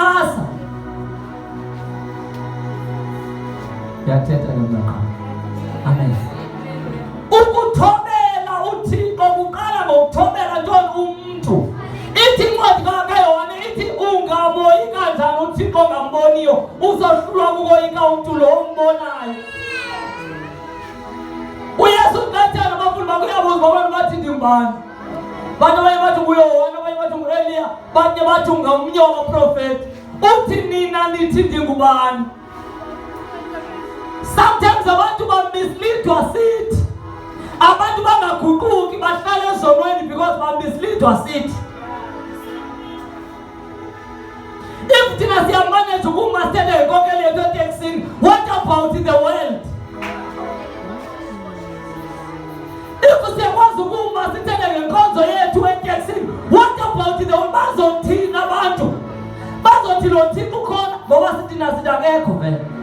incasa. Yathetha nomnakho. Amen. Ukuthobela uThixo kuqala ngokuthobela ntoni umuntu. Ithi incwadi kaYohane ithi ungamoyi kanjani uThixo ongamboniyo, uzohlulwa kukoyika umuntu lo ombonayo. uYesu ngathana abafundi bakhe uyabuza abantu bathi ngubani. Bantu abanye bathi nguYohane, abanye bathi nguEliya, abanye bathi ungamnye wabaprofeti. Uthi nina nithi ngingubani? Sometimes abantu bamisleadwa sithi abantu bangaguquki bahlala ezonweni because bamisleadwa sithi if thina siyamanage ukumastela inkokeli yethu eteksini, what about the world? If siyakwazi ukumastela ngenkonzo yethu eteksini, what about the world? Bazothina abantu, bazothi lo Thixo ukhona ngoba sithi nasidakekho vele.